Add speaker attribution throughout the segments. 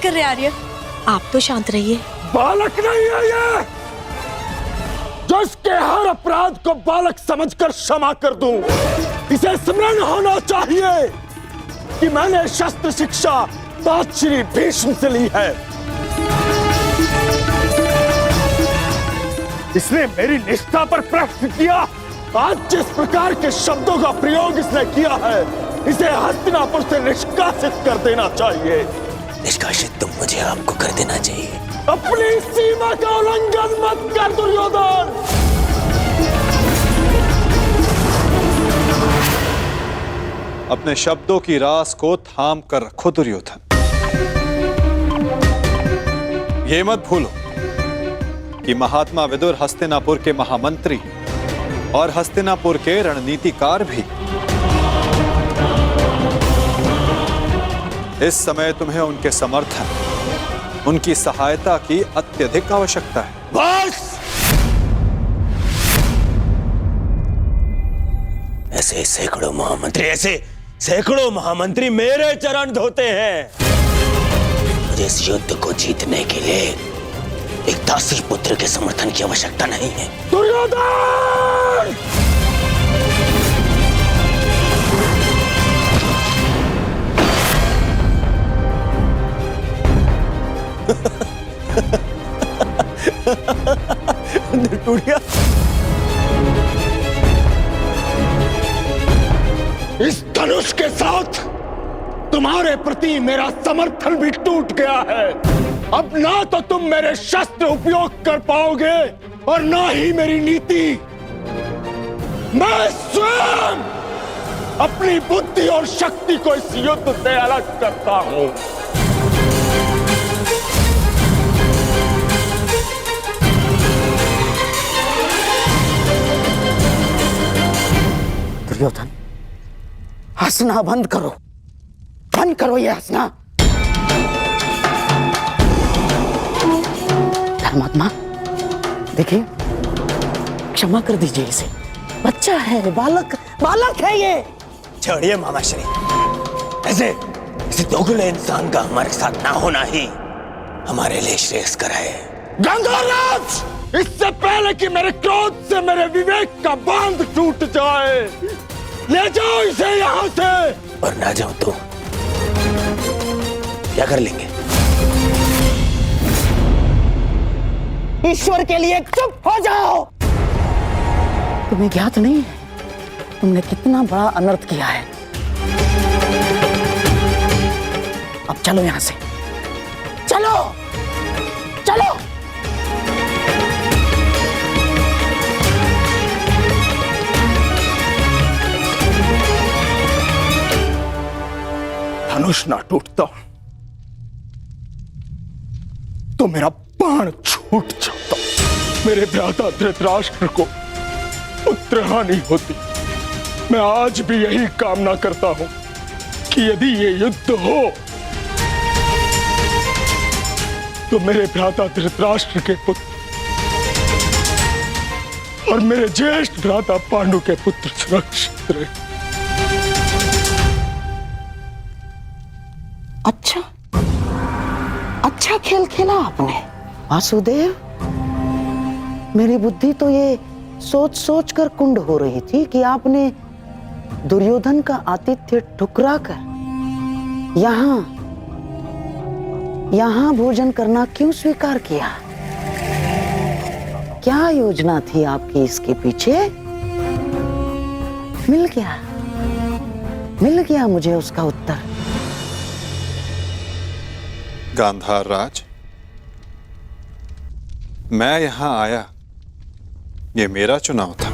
Speaker 1: कर रहे आर्य? आप तो शांत रहिए।
Speaker 2: बालक नहीं है ये, जो इसके हर अपराध को बालक समझकर क्षमा कर दूं। इसे स्मरण होना चाहिए कि मैंने शस्त्र शिक्षा तात श्री भीष्म से ली है। इसने मेरी निष्ठा पर प्रश्न किया। आज जिस प्रकार के शब्दों का प्रयोग इसने किया है, इसे हस्तिनापुर से निष्कासित कर देना चाहिए।
Speaker 3: निष्कासित तो मुझे आपको कर देना चाहिए।
Speaker 2: अपनी सीमा का उल्लंघन मत कर दुर्योधन।
Speaker 4: अपने शब्दों की रास को थाम कर रखो दुर्योधन। ये मत भूलो कि महात्मा विदुर हस्तिनापुर के महामंत्री और हस्तिनापुर के रणनीतिकार भी। इस समय तुम्हें उनके समर्थन, उनकी सहायता की अत्यधिक आवश्यकता है।
Speaker 3: बस! ऐसे सैकड़ों महामंत्री मेरे चरण धोते हैं। मुझे इस युद्ध को जीतने के लिए एक दासी पुत्र के समर्थन की आवश्यकता नहीं है।
Speaker 2: दुर्योधन! इस धनुष के साथ तुम्हारे प्रति मेरा समर्थन भी टूट गया है। अब ना तो तुम मेरे शस्त्र उपयोग कर पाओगे और ना ही मेरी नीति। मैं स्वयं अपनी बुद्धि और शक्ति को इस युद्ध से अलग करता हूं।
Speaker 5: दुर्योधन, हंसना बंद करो, बंद करो ये हंसना। धर्मात्मा, देखिए, क्षमा कर दीजिए इसे। बच्चा है, बालक है ये।
Speaker 3: छोड़िए मामाश्री, ऐसे दोगले इंसान का हमारे साथ ना होना ही हमारे लिए श्रेयस्कर है।
Speaker 2: गंगाराज, इससे पहले कि मेरे क्रोध से मेरे विवेक का बांध टूट जाए, ले जाओ इसे यहाँ से।
Speaker 3: और ना जाओ तो क्या कर लेंगे?
Speaker 5: ईश्वर के लिए चुप हो जाओ। तुम्हें ज्ञात नहीं है तुमने कितना बड़ा अनर्थ किया है। अब चलो यहां से, चलो चलो।
Speaker 2: धनुष ना टूटता तो मेरा बाण छूट जाता। मेरे भ्राता धृतराष्ट्र को पुत्र हानि होती। मैं आज भी यही कामना करता हूं कि यदि ये युद्ध हो तो मेरे भ्राता धृतराष्ट्र के पुत्र और मेरे ज्येष्ठ भ्राता पांडु के पुत्र सुरक्षित रहे।
Speaker 5: अच्छा खेल खेला आपने वासुदेव। मेरी बुद्धि तो ये सोच सोच कर कुंड हो रही थी कि आपने दुर्योधन का आतिथ्य ठुकरा कर यहाँ भोजन करना क्यों स्वीकार किया। क्या योजना थी आपकी इसके पीछे? मिल गया मुझे उसका उत्तर।
Speaker 4: गांधार राज, मैं यहां आया, ये मेरा चुनाव था।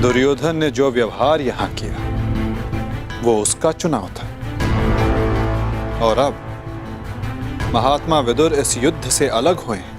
Speaker 4: दुर्योधन ने जो व्यवहार यहां किया वो उसका चुनाव था। और अब महात्मा विदुर इस युद्ध से अलग हुए हैं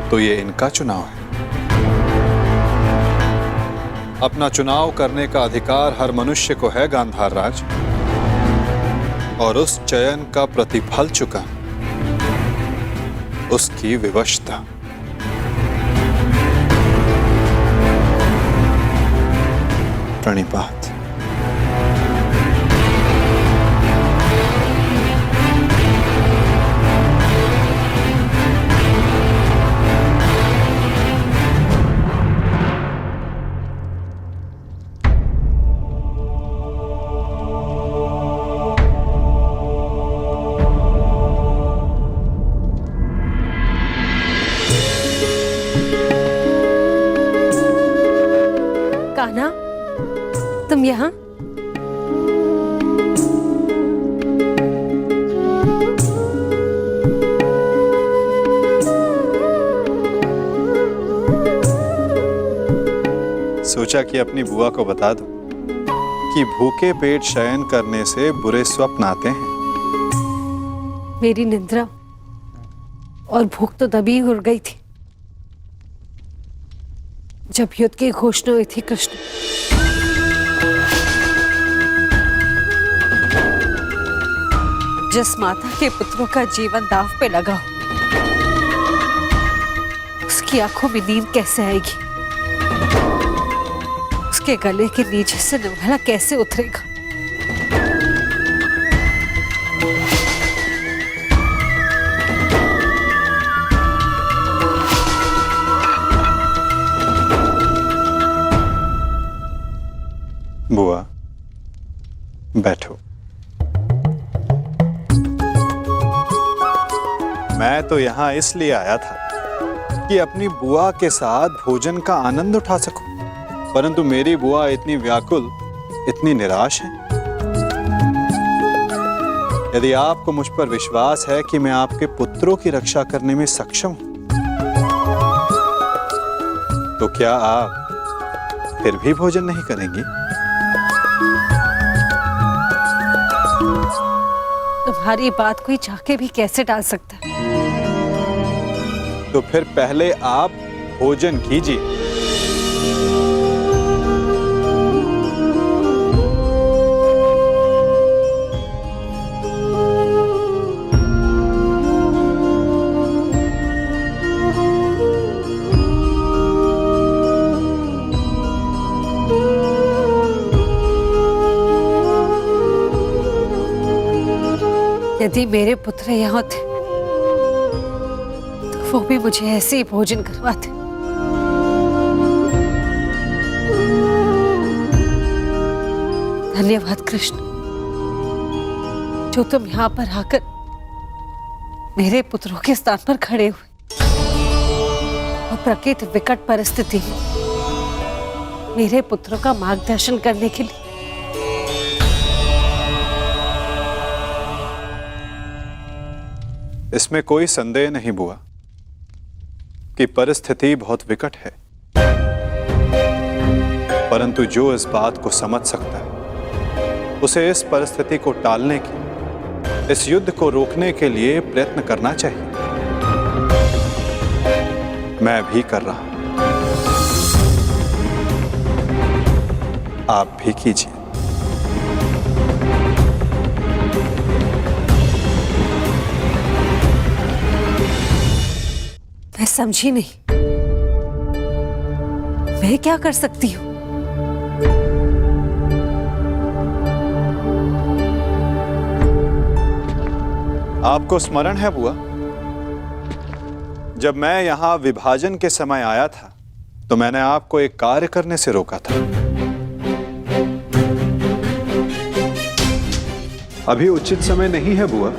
Speaker 4: तो ये इनका चुनाव है। अपना चुनाव करने का अधिकार हर मनुष्य को है गांधार राज, और उस चयन का प्रतिफल चुका उसकी विवशता। प्रणिपात। सोचा कि अपनी बुआ को बता दूं कि भूखे पेट शयन करने से बुरे स्वप्न आते हैं।
Speaker 6: मेरी निद्रा और भूख तो तभी उड़ गई थी जब युद्ध की घोषणा हुई थी। कृष्ण, जिस माता के पुत्रों का जीवन दांव पे लगा हो, उसकी आंखों में नींद कैसे आएगी? उसके गले के नीचे से निवाला कैसे उतरेगा?
Speaker 4: बुआ, बैठो। मैं तो यहां इसलिए आया था कि अपनी बुआ के साथ भोजन का आनंद उठा सकूं, परंतु मेरी बुआ इतनी व्याकुल, इतनी निराश है। यदि आपको मुझ पर विश्वास है कि मैं आपके पुत्रों की रक्षा करने में सक्षम हूं, तो क्या आप फिर भी भोजन नहीं करेंगी?
Speaker 6: तुम्हारी बात कोई चाह भी कैसे टाल सकता है?
Speaker 4: तो फिर पहले आप भोजन कीजिए।
Speaker 6: यदि मेरे पुत्र यहाँ थे तो वो भी मुझे ऐसे ही भोजन करवाते। धन्यवाद कृष्ण, जो तुम यहाँ पर आकर मेरे पुत्रों के स्थान पर खड़े हुए और प्रकृति विकट परिस्थिति में मेरे पुत्रों का मार्गदर्शन करने के लिए।
Speaker 4: इसमें कोई संदेह नहीं बुआ कि परिस्थिति बहुत विकट है, परंतु जो इस बात को समझ सकता है उसे इस परिस्थिति को टालने की, इस युद्ध को रोकने के लिए प्रयत्न करना चाहिए। मैं भी कर रहा हूं, आप भी कीजिए।
Speaker 6: मैं समझी नहीं, मैं क्या कर सकती हूँ?
Speaker 4: आपको स्मरण है बुआ, जब मैं यहां विभाजन के समय आया था तो मैंने आपको एक कार्य करने से रोका था। अभी उचित समय नहीं है बुआ,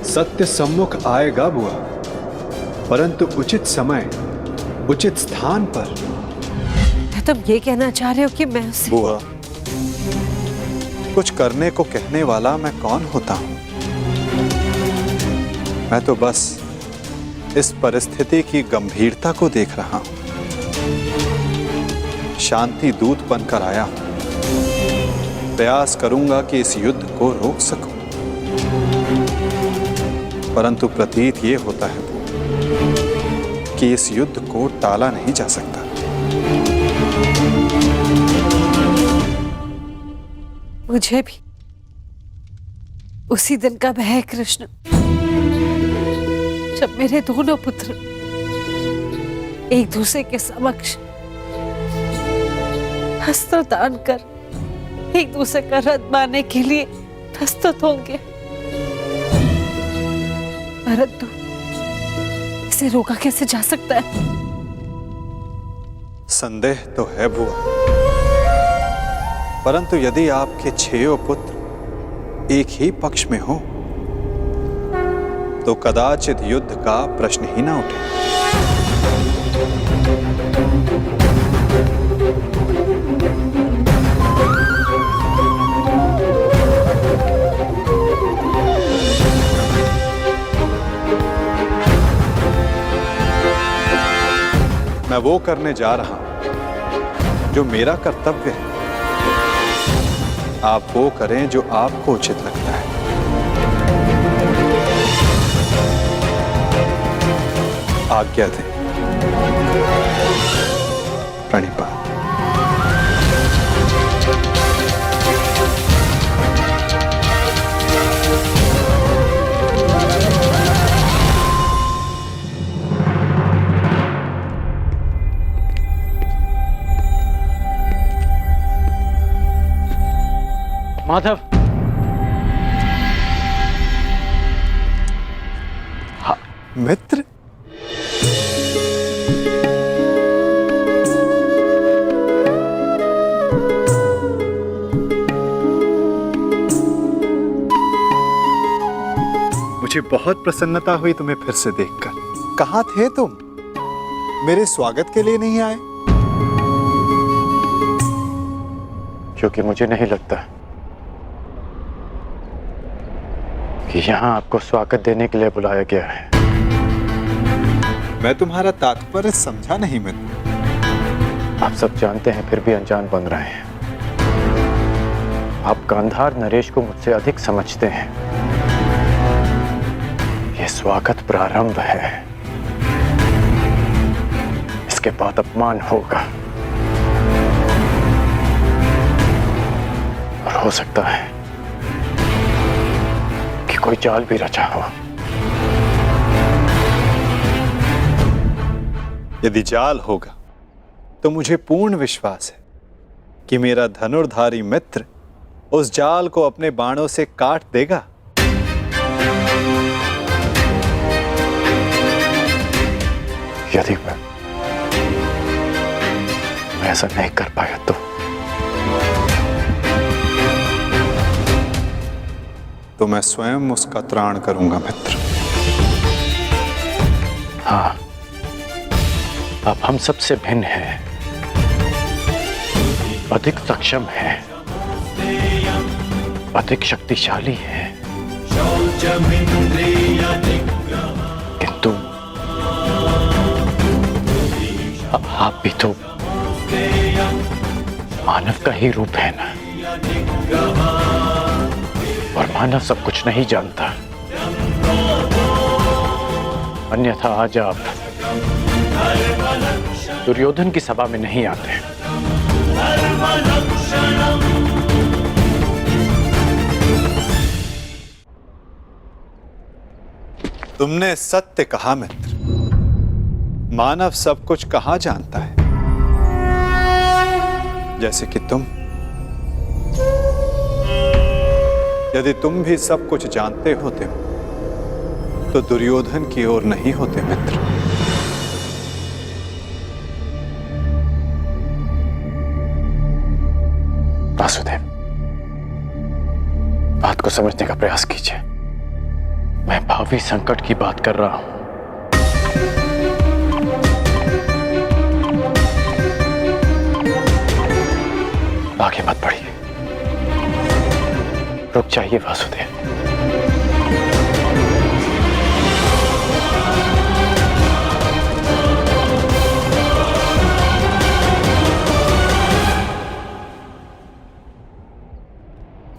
Speaker 4: सत्य सम्मुख आएगा बुआ, परंतु उचित समय, उचित स्थान पर।
Speaker 6: तुम ये कहना चाह रहे हो कि मैं उसे...
Speaker 4: बुआ, कुछ करने को कहने वाला मैं कौन होता हूं? मैं तो बस इस परिस्थिति की गंभीरता को देख रहा हूं। शांति दूत बनकर आया हूं, प्रयास करूंगा कि इस युद्ध को रोक सकूं, परंतु प्रतीत ये होता है कि इस युद्ध को टाला नहीं जा सकता।
Speaker 6: मुझे भी उसी दिन का भय है कृष्ण, जब मेरे दोनों पुत्र एक दूसरे के समक्ष अस्त्र दान कर एक दूसरे का रथ बांधने के लिए प्रस्तुत होंगे, परंतु इसे रोका कैसे जा सकता है?
Speaker 4: संदेह तो है बुआ, परंतु यदि आपके 6 पुत्र एक ही पक्ष में हो तो कदाचित युद्ध का प्रश्न ही ना उठे। मैं वो करने जा रहा हूं जो मेरा कर्तव्य है आप वो करें जो आपको उचित लगता है। आज्ञा दें। प्रणिपात।
Speaker 7: माधव,
Speaker 4: मित्र, मुझे बहुत प्रसन्नता हुई तुम्हें फिर से देखकर। कहाँ थे तुम? मेरे स्वागत के लिए नहीं आए?
Speaker 7: क्योंकि मुझे नहीं लगता कि यहाँ आपको स्वागत देने के लिए बुलाया गया है।
Speaker 4: मैं तुम्हारा तात्पर्य समझा नहीं मित्र।
Speaker 7: आप सब जानते हैं फिर भी अनजान बन रहे हैं। आप गांधार नरेश को मुझसे अधिक समझते हैं। यह स्वागत प्रारंभ है, इसके बाद अपमान होगा और हो सकता है कि कोई चाल भी रचा हो।
Speaker 4: यदि जाल होगा तो मुझे पूर्ण विश्वास है कि मेरा धनुर्धारी मित्र उस जाल को अपने बाणों से काट देगा।
Speaker 7: यदि मैं ऐसा नहीं कर पाया
Speaker 4: तो मैं स्वयं उसका त्राण करूंगा मित्र।
Speaker 7: हाँ, आप हम सबसे भिन्न हैं, अधिक सक्षम हैं, अधिक शक्तिशाली हैं, किंतु आप भी तो मानव का ही रूप है ना, और मानव सब कुछ नहीं जानता। अन्यथा आज आप दुर्योधन की सभा में नहीं आते।
Speaker 4: तुमने सत्य कहा मित्र। मानव सब कुछ कहाँ जानता है? जैसे कि तुम। यदि तुम भी सब कुछ जानते होते तो दुर्योधन की ओर नहीं होते मित्र।
Speaker 7: वासुदेव, बात को समझने का प्रयास कीजिए। मैं भावी संकट की बात कर रहा हूं। आगे मत बढ़िए, रुक जाइए वासुदेव।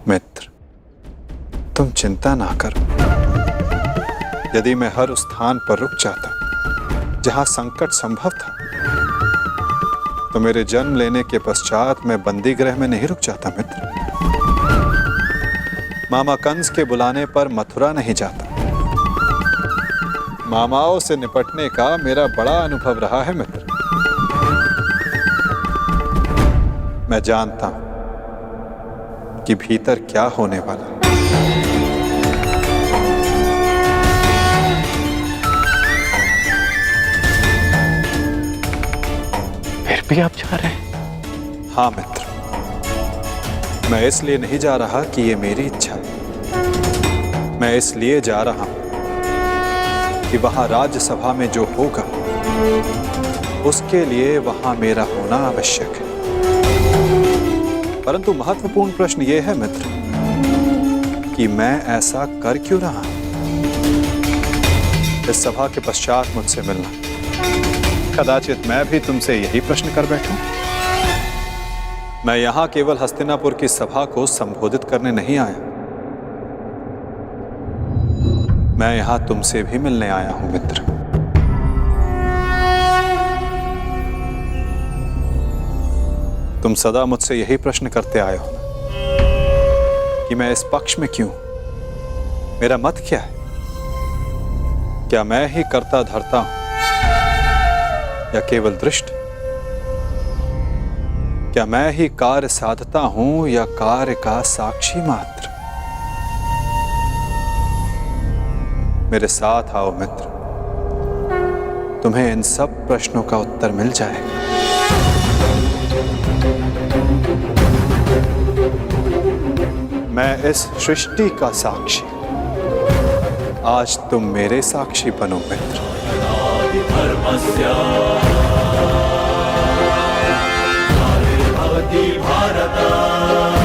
Speaker 4: मित्र, तुम चिंता ना करो। यदि मैं हर उस स्थान पर रुक जाता जहां संकट संभव था तो मेरे जन्म लेने के पश्चात मैं बंदी गृह में नहीं रुक जाता मित्र। मामा कंस के बुलाने पर मथुरा नहीं जाता। मामाओं से निपटने का मेरा बड़ा अनुभव रहा है मित्र। मैं जानता हूं कि भीतर क्या होने वाला है।
Speaker 7: फिर भी आप जा रहे हैं?
Speaker 4: हाँ मित्र, मैं इसलिए नहीं जा रहा कि ये मेरी इच्छा है। मैं इसलिए जा रहा हूं कि वहां राज्यसभा में जो होगा उसके लिए वहां मेरा होना आवश्यक है। परंतु महत्वपूर्ण प्रश्न यह है मित्र कि मैं ऐसा कर क्यों रहा हूं? इस सभा के पश्चात मुझसे मिलना, कदाचित मैं भी तुमसे यही प्रश्न कर बैठूं। मैं यहां केवल हस्तिनापुर की सभा को संबोधित करने नहीं आया, मैं यहां तुमसे भी मिलने आया हूं मित्र। तुम सदा मुझसे यही प्रश्न करते आए हो कि मैं इस पक्ष में क्यों, मेरा मत क्या है? क्या मैं ही करता धरता हूं या केवल दृष्ट? क्या मैं ही कार्य साधता हूं या कार्य का साक्षी मात्र? मेरे साथ आओ मित्र, तुम्हें इन सब प्रश्नों का उत्तर मिल जाएगा। मैं इस सृष्टि का साक्षी, आज तुम मेरे साक्षी बनो मित्र।
Speaker 3: भारत